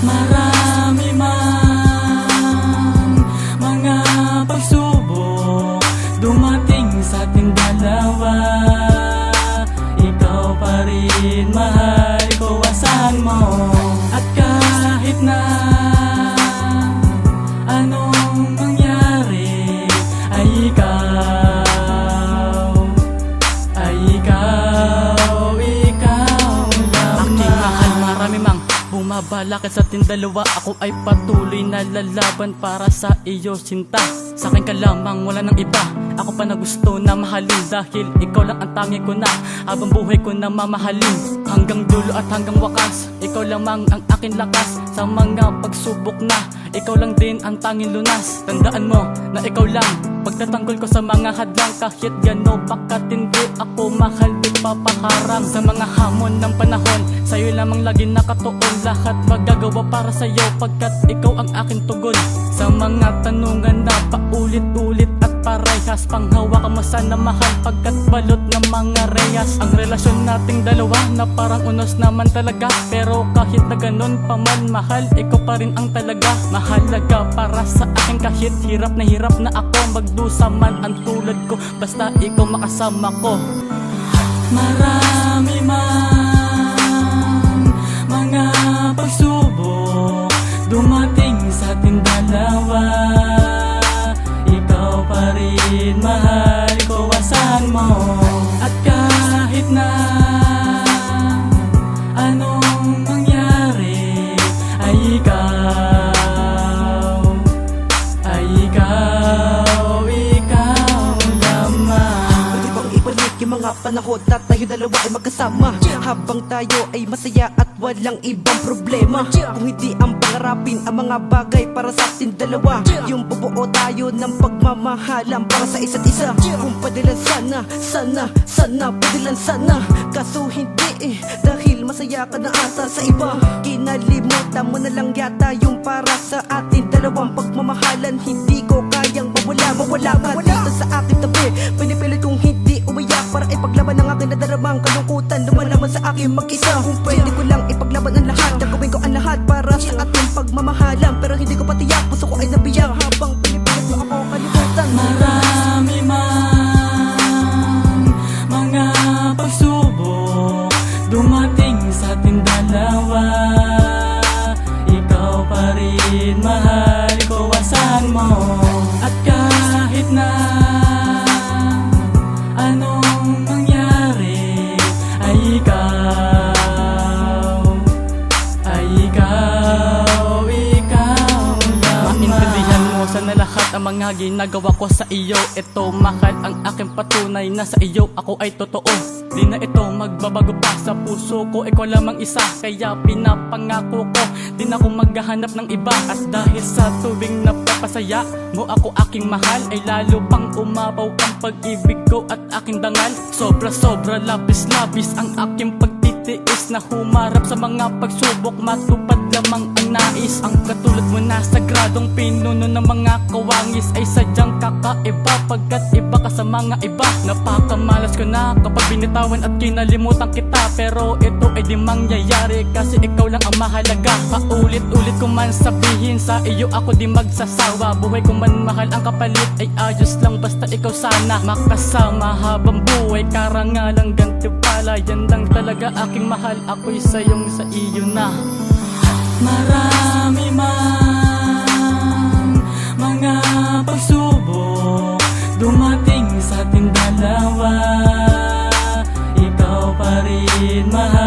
Marami man mga pagsubok dumating sa ating dalawa, ikaw pa rin mahal ko, asahan mo. At kahit na anong mangyari ay ikaw lang. Aking mahal, marami mang bumabalakad sa ating dalawa, ako ay patuloy na lalaban para sa iyo, sinta. Sa akin ka lamang, wala nang iba. Ako pa na gusto na mahalin, dahil ikaw lang ang tangi ko na habang buhay ko na mamahalin. Hanggang dulo at hanggang wakas, ikaw lamang ang aking lakas. Sa mga pagsubok na, ikaw lang din ang tanging lunas. Tandaan mo na ikaw lang pagtatanggol ko sa mga hadlang. Kahit gano pakatindi ako, mahal di papaharang. Sa mga hamon ng panahon, sa'yo lamang lagi nakatuon. Lahat magagawa para sa'yo, pagkat ikaw ang aking tugon. Sa mga tanungan na paulit-ulit at parehas, panghawakan mo sana mahal, pagkat balot ng mga reyas. Ang relasyon nating dalawa na parang unos naman talaga, pero kahit na ganun pa man mahal, ikaw pa rin ang talaga. Mahalaga para sa akin kahit hirap na ako, magdusa man ang tulad ko, basta ikaw makasama ko. Marami man mga pagsubok dumating sa ating dalawa, ikaw pa rin mahal ko, asahan mo. At kahit na anong mangyari ay ikaw lamang. Pwede bang ibalik yung mga panahon na tayo dalawa ay magkasama, habang tayo ay masaya at walang ibang problema. Kung hindi ang pangarapin ang mga bagay para sa ating dalawa, yung bubuo tayo ng pagmamahalan para sa isa't isa. Kung pwede lang sana, pwede lang sana. Kaso hindi dahil masaya ka na ata sa iba. Kinalimutan mo na lang yata yung para sa ating dalawang pagmamahalan. Hindi ko kayang mawala ka dito sa aking tabi. Pinipilit kong hindi umiyak para ipaglaban ang aking nadaramang kalungkutan. Lumalaman sa akin mag-isa. Kung pwede ko lang ipaglaban ang lahat, gagawin ko ang lahat para sa ating pagmamahalan. Pero hindi ko patiyak, puso ko ay nabiyak habang pinipilit mo ako kalimutan. Marami man mga pagsubok dumating sa ating dalawa, ikaw pa rin mahal ko, asahan mo. At kahit na anong mangyari ay ikaw lang. Maintindihan mo sana lahat ang mga ginagawa ko sa iyo. Ito mahal ang aking patunay na sa iyo ako ay totoo. Di na ito magbabago pa sa puso ko, ikaw lamang isa. Kaya pinapangako ko, di na ako maghahanap ng iba. At dahil sa tuwing napapasaya mo ako aking mahal, ay lalo pang umapaw ang pag-ibig ko at aking dangal. Sobra labis ang aking pagtitiis na humarap sa mga pagsubok, matupad lamang ang nais. Ang katulad mo na sagradong pinuno ng mga kawangis ay sadyang kakaiba, pagkat iba ka sa mga iba. Napakamalas ko na kapag binitawan at kinalimutan kita, pero ito ay di mangyayari kasi ikaw lang ang mahalaga. Paulit-ulit ko man sabihin, sa iyo ako di magsasawa. Buhay ko man mahal, ang kapalit ay ayos lang, basta ikaw sana makasama habang buhay. Karangalang gantimpala, yan lang talaga aking mahal, ako'y sayong sa iyo na. Marami man mga pagsubok dumating sa ating dalawa, ikaw pa rin mahal